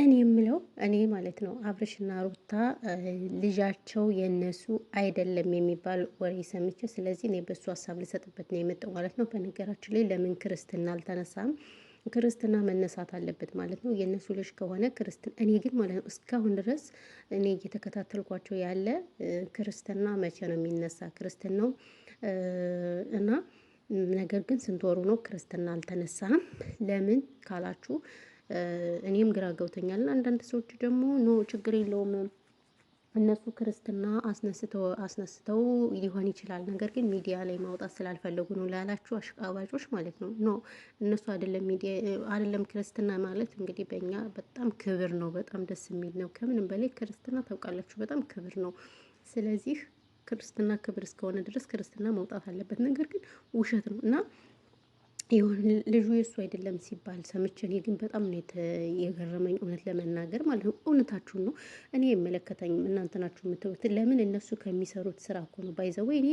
እኔ የምለው እኔ ማለት ነው አብርሽና ሩታ ልጃቸው የነሱ አይደለም የሚባል ወሬ ሰምቼ፣ ስለዚህ እኔ በሱ ሀሳብ ልሰጥበት ነው የመጣው ማለት ነው። በነገራችን ላይ ለምን ክርስትና አልተነሳም? ክርስትና መነሳት አለበት ማለት ነው። የእነሱ ልጅ ከሆነ ክርስትና እኔ ግን ማለት ነው እስካሁን ድረስ እኔ እየተከታተልኳቸው ያለ ክርስትና መቼ ነው የሚነሳ ክርስትናው እና ነገር ግን ስንት ወሩ ነው ክርስትና አልተነሳም? ለምን ካላችሁ እኔም ግራ ገብቶኛል። አንዳንድ ሰዎች ደግሞ ኖ ችግር የለውም እነሱ ክርስትና አስነስተው ሊሆን ይችላል፣ ነገር ግን ሚዲያ ላይ ማውጣት ስላልፈለጉ ነው ላላችሁ አሽቃባጮች ማለት ነው። ኖ እነሱ አይደለም ሚዲያ አይደለም ክርስትና ማለት እንግዲህ በእኛ በጣም ክብር ነው፣ በጣም ደስ የሚል ነው። ከምንም በላይ ክርስትና ታውቃላችሁ በጣም ክብር ነው። ስለዚህ ክርስትና ክብር እስከሆነ ድረስ ክርስትና መውጣት አለበት። ነገር ግን ውሸት ነው እና ይሁን ልጁ የእሱ አይደለም ሲባል ሰምቼ እኔ ግን በጣም ነው የገረመኝ፣ እውነት ለመናገር ማለት ነው። እውነታችሁን ነው፣ እኔ አይመለከተኝም፣ እናንተ ናችሁ የምትሉት። ለምን እነሱ ከሚሰሩት ስራ እኮ ነው። ባይዘው እኔ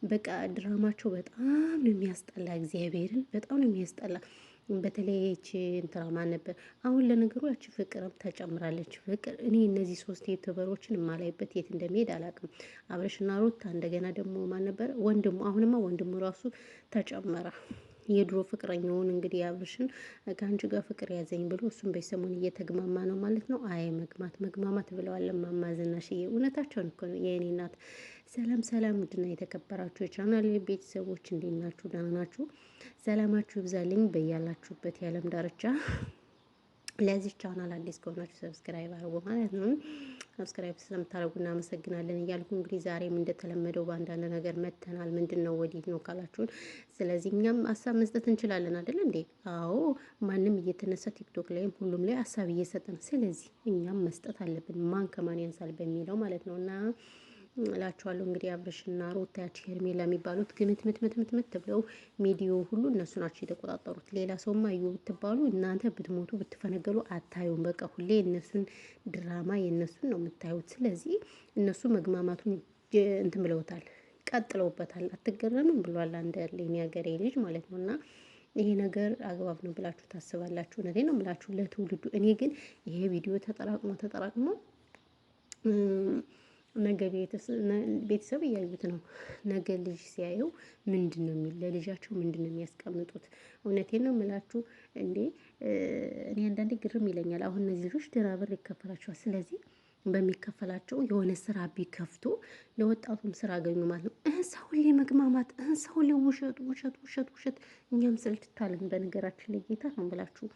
በቃ ድራማቸው በጣም ነው የሚያስጠላ፣ እግዚአብሔርን በጣም ነው የሚያስጠላ። በተለይ ይቺ እንትና ማን ነበር አሁን ለነገሩ ያቺ ፍቅርም ተጨምራለች። ፍቅር እኔ እነዚህ ሶስት ዩቲዩበሮችን የማላይበት የት እንደሚሄድ አላውቅም። አብረሽና ሩታ እንደገና ደግሞ ማን ነበር ወንድሙ፣ አሁንማ ወንድሙ ራሱ ተጨመረ። የድሮ ፍቅረኛውን እንግዲህ አብርሽን ከአንቺ ጋር ፍቅር ያዘኝ ብሎ እሱም በሰሞን እየተግማማ ነው ማለት ነው። አይ መግማማት ብለዋል እማማ ዝናሽዬ፣ እውነታቸውን እኮ ነው የእኔ እናት። ሰላም ሰላም፣ ውድና የተከበራችሁ የቻናል ቤተሰቦች እንዴት ናችሁ? ደህና ናችሁ? ሰላማችሁ ይብዛልኝ በያላችሁበት የዓለም ዳርቻ። ለዚህ ቻናል አዲስ ከሆናችሁ ሰብስክራይብ አድርጉ ማለት ነው። ሰብስክራይብ ስለምታደርጉ እናመሰግናለን እያልኩ እንግዲህ ዛሬም እንደተለመደው በአንዳንድ ነገር መተናል። ምንድን ነው ወዲህ ነው ካላችሁን፣ ስለዚህ እኛም ሀሳብ መስጠት እንችላለን አይደል እንዴ? አዎ ማንም እየተነሳ ቲክቶክ ላይም ሁሉም ላይ ሀሳብ እየሰጠ ነው። ስለዚህ እኛም መስጠት አለብን፣ ማን ከማን ያንሳል በሚለው ማለት ነው። እና እላችኋለሁ እንግዲህ አብርሽና ሩታ ያቺ ሄርሜላ የሚባሉት ግምት ምት ብለው ሚዲያው ሁሉ እነሱ ናቸው የተቆጣጠሩት። ሌላ ሰውማ እዩ ብትባሉ እናንተ ብትሞቱ ብትፈነገሉ አታዩም። በቃ ሁሌ የእነሱን ድራማ የእነሱን ነው የምታዩት። ስለዚህ እነሱ መግማማቱን እንትን ብለውታል፣ ቀጥለውበታል። አትገረምም ብሏል አንድ ያለኝ የሀገሬ ልጅ ማለት ነው። እና ይሄ ነገር አግባብ ነው ብላችሁ ታስባላችሁ? እውነቴን ነው የምላችሁ ለትውልዱ። እኔ ግን ይሄ ቪዲዮ ተጠራቅሞ ነገ ቤተሰብ እያዩት ነው። ነገ ልጅ ሲያየው ምንድን ነው የሚል ለልጃቸው ምንድን ነው የሚያስቀምጡት? እውነቴን ነው የምላችሁ እንዴ። እኔ አንዳንዴ ግርም ይለኛል። አሁን እነዚህ ልጆች ደህና ብር ይከፈላቸዋል። ስለዚህ በሚከፈላቸው የሆነ ስራ ቢከፍቱ ለወጣቱም ስራ አገኙ ማለት ነው። ሰው ላይ መግማማት፣ ሰው ላይ ውሸት። እኛም ስልትታለን በነገራችን ላይ ጌታ ነው ብላችሁ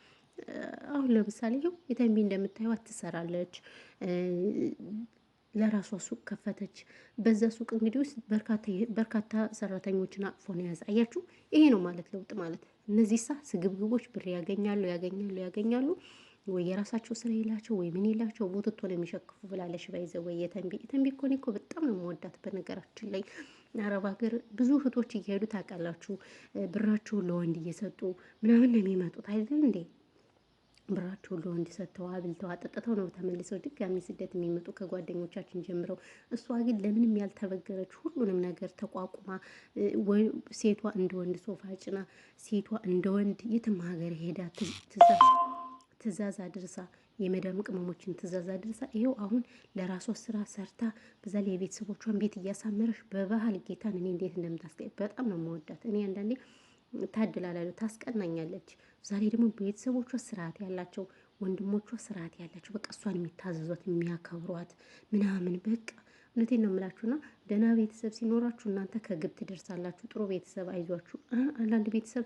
አሁን ለምሳሌ ይኸው የተንቢ እንደምታዩት ትሰራለች፣ ለራሷ ሱቅ ከፈተች። በዛ ሱቅ እንግዲህ ውስጥ በርካታ ሰራተኞችን አቅፎ ነው የያዘ። አያችሁ፣ ይሄ ነው ማለት ለውጥ ማለት። እነዚህ ስግብግቦች ብር ያገኛሉ ወይ የራሳቸው ስራ የላቸው ወይ ምን የላቸው፣ ቦትቶ ነው የሚሸክፉ ብላለች። ባይዘ ወይ የተንቢ እኮ እኔ እኮ በጣም ነው የምወዳት በነገራችን ላይ። አረብ ሀገር ብዙ እህቶች እየሄዱ ታውቃላችሁ፣ ብራቸውን ለወንድ እየሰጡ ምናምን ነው የሚመጡት አይደል እንዴ? ብራቸውን ለወንድ ሰጥተው አብልተው አጠጥተው ነው ተመልሰው ድጋሚ ስደት የሚመጡ ከጓደኞቻችን ጀምረው። እሷ ግን ለምንም ያልተበገረች ሁሉንም ነገር ተቋቁማ፣ ሴቷ እንደ ወንድ ሶፋ ጭና፣ ሴቷ እንደ ወንድ የትም ሀገር ሄዳ ትእዛዝ አድርሳ፣ የመዳም ቅመሞችን ትእዛዝ አድርሳ ይኸው አሁን ለራሷ ስራ ሰርታ፣ በዛ ላይ የቤተሰቦቿን ቤት እያሳመረች በባህል ጌታን እኔ እንዴት እንደምታስቀኝ በጣም ነው የምወዳት። እኔ አንዳንዴ ታድላላሉ፣ ታስቀናኛለች። ዛሬ ደግሞ ቤተሰቦቿ ስርዓት ያላቸው፣ ወንድሞቿ ስርዓት ያላቸው፣ በቃ እሷን የሚታዘዟት የሚያከብሯት ምናምን በቃ እውነቴን ነው የምላችሁና ደህና ቤተሰብ ሲኖራችሁ እናንተ ከግብ ትደርሳላችሁ። ጥሩ ቤተሰብ አይዟችሁ። አንዳንድ ቤተሰብ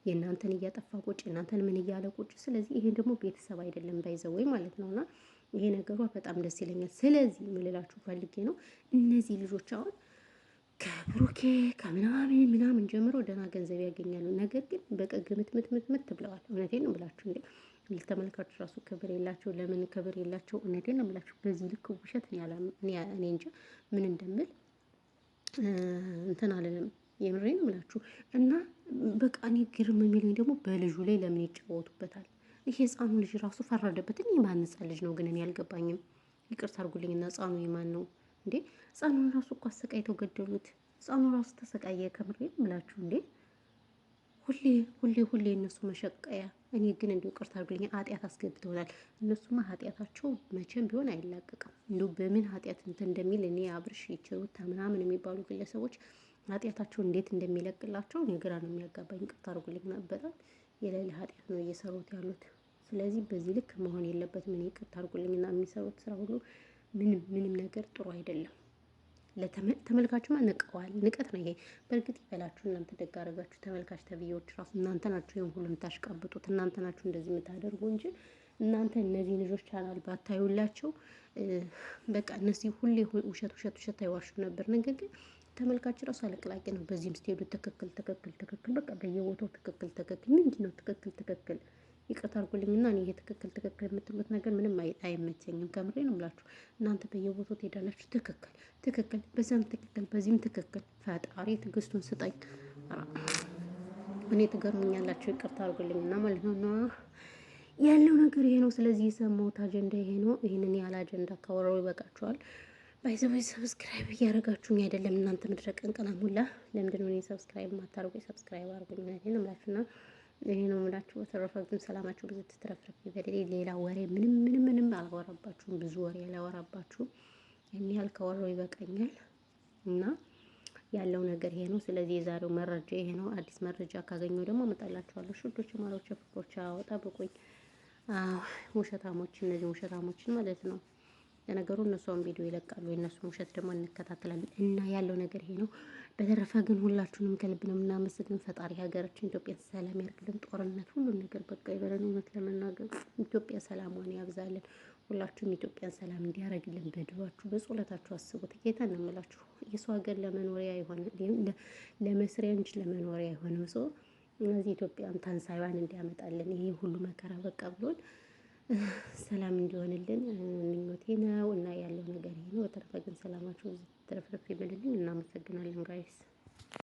የእናንተን እያጠፋ ቁጭ፣ የእናንተን ምን እያለ ቁጭ። ስለዚህ ይሄ ደግሞ ቤተሰብ አይደለም ባይዘው ወይ ማለት ነውና ይሄ ነገሯ በጣም ደስ ይለኛል። ስለዚህ ምልላችሁ ፈልጌ ነው እነዚህ ልጆች አሁን ከብሩኬ ከምናምን ጀምሮ ደህና ገንዘብ ያገኛሉ። ነገር ግን በቃ ግምት ብለዋል። እውነቴን ነው ብላችሁ እንዴ ለተመልካቾች ራሱ ክብር የላቸው። ለምን ክብር የላቸው? እውነቴን ነው ብላችሁ በዚህ ልክ ውሸት እኔ እንጃ ምን እንደምል እንትን አለንም። የምሬን ነው ብላችሁ እና በቃ እኔ ግርም የሚለኝ ደግሞ በልጁ ላይ ለምን ይጫወቱበታል? ይሄ ህፃኑ ልጅ ራሱ ፈረደበት። እኔ ማን ህፃን ልጅ ነው ግን እኔ አልገባኝም። ይቅርታ አድርጉልኝና ህፃኑ የማን ነው እንዴ? ህፃኑን ራሱ እኮ አሰቃይተው ገደሉት። ህፃኑ ራሱ ተሰቃየ። ከምሬን ምላችሁ እንዴ ሁሌ ሁሌ እነሱ መሸቀያ። እኔ ግን እንዲሁ ቅርታ አድርግልኝ ኃጢአት አስገብተውናል። እነሱማ ኃጢአታቸው መቼም ቢሆን አይላቀቅም። እንዲሁ በምን ኃጢአት እንትን እንደሚል እኔ አብርሽ ይችሩታ ምናምን የሚባሉ ግለሰቦች ኃጢአታቸው እንዴት እንደሚለቅላቸው እኔ ግራ ነው የሚያጋባኝ። ቅርታ አድርጉልኝ በጣም የሌለ ኃጢአት ነው እየሰሩት ያሉት። ስለዚህ በዚህ ልክ መሆን የለበትም። እኔ ቅርታ አድርጉልኝና የሚሰሩት ስራ ሁሉ ምንም ነገር ጥሩ አይደለም። ተመልካችማ ንቀዋል። ንቀት ነው ይሄ። በእርግጥ ይበላችሁ እናንተ ደግ አደረጋችሁ። ተመልካች ተብዬዎች ራሱ እናንተ ናችሁ ይሄን ሁሉ የምታሽቃብጡት፣ እናንተ ናችሁ እንደዚህ የምታደርጉ እንጂ እናንተ እነዚህ ልጆች ቻናል ባታዩላቸው በቃ እነዚህ ሁሌ ውሸት አይዋሹ ነበር። ነገር ግን ተመልካች ራሱ አለቅላቂ ነው። በዚህም ስትሄዱ ትክክል በቃ በየቦታው ትክክል ምንድን ነው ትክክል ይቅርታ አድርጉልኝና እኔ ይሄ ትክክል የምትሉት ነገር ምንም አይመቸኝም። ከምሬ ነው የምላችሁ። እናንተ በየቦታው ትሄዳላችሁ ትክክል በዛም ትክክል በዚህም ትክክል። ፈጣሪ ትዕግስቱን ስጠኝ። እኔ ትገርሙኛላችሁ። ይቅርታ አድርጉልኝና ማለት ነው ያለው ነገር ይሄ ነው። ስለዚህ የሰማሁት አጀንዳ ይሄ ነው። ይህንን ያለ አጀንዳ ካወራው ይበቃችኋል። ባይዘወይ ሰብስክራይብ እያደረጋችሁኝ አይደለም እናንተ ምድረቀን ቀና ሙላ። ለምንድነው እኔ ሰብስክራይብ ማታደርጉ? ሰብስክራይብ አድርጉኝ ማለት ነው የምላችሁና ይሄ ነው የምላችሁ። በተረፈ ግን ሰላማችሁ ብዙ ትትረፍረፍ ይበል። ሌላ ወሬ ምንም አላወራባችሁም። ብዙ ወሬ አላወራባችሁም። ይሄን ያህል ካወራው ይበቃኛል እና ያለው ነገር ይሄ ነው። ስለዚህ የዛሬው መረጃ ይሄ ነው። አዲስ መረጃ ካገኘው ደግሞ እመጣላችኋለሁ። ሹዶች ማሮች ፍቅሮች ጠብቁኝ። ውሸታሞች እነዚህ ውሸታሞችን ማለት ነው። ለነገሩ እነሱን ቪዲዮ ይለቃሉ። የእነሱን ውሸት ደግሞ እንከታተላለን እና ያለው ነገር ይሄ ነው። በተረፈ ግን ሁላችሁንም ከልብ ነው የምናመሰግን። ፈጣሪ ሀገራችን ኢትዮጵያ ሰላም ያርግልን። ጦርነት ሁሉን ነገር በቃ ይበለን። እውነት ለመናገር ኢትዮጵያ ሰላሟን ያብዛልን። ሁላችሁም ኢትዮጵያን ሰላም እንዲያደርግልን በድሯችሁ በጸሎታችሁ አስቡት። ጌታ ነው የምላችሁ። የሰው ሀገር ለመኖሪያ አይሆንም፣ ለመስሪያ እንጂ ለመኖሪያ አይሆንም። ሰው እነዚህ ኢትዮጵያን ታንሳይዋን እንዲያመጣልን ይሄ ሁሉ መከራ በቃ ብሎን ሰላም እንዲሆንልን ምኞቴ ነው እና ያለው ነገር ይሄ ነው። በተረፈ ግን ሰላማችሁ ትረፍረፍ ይበልልኝ። እናመሰግናለን ጋይስ።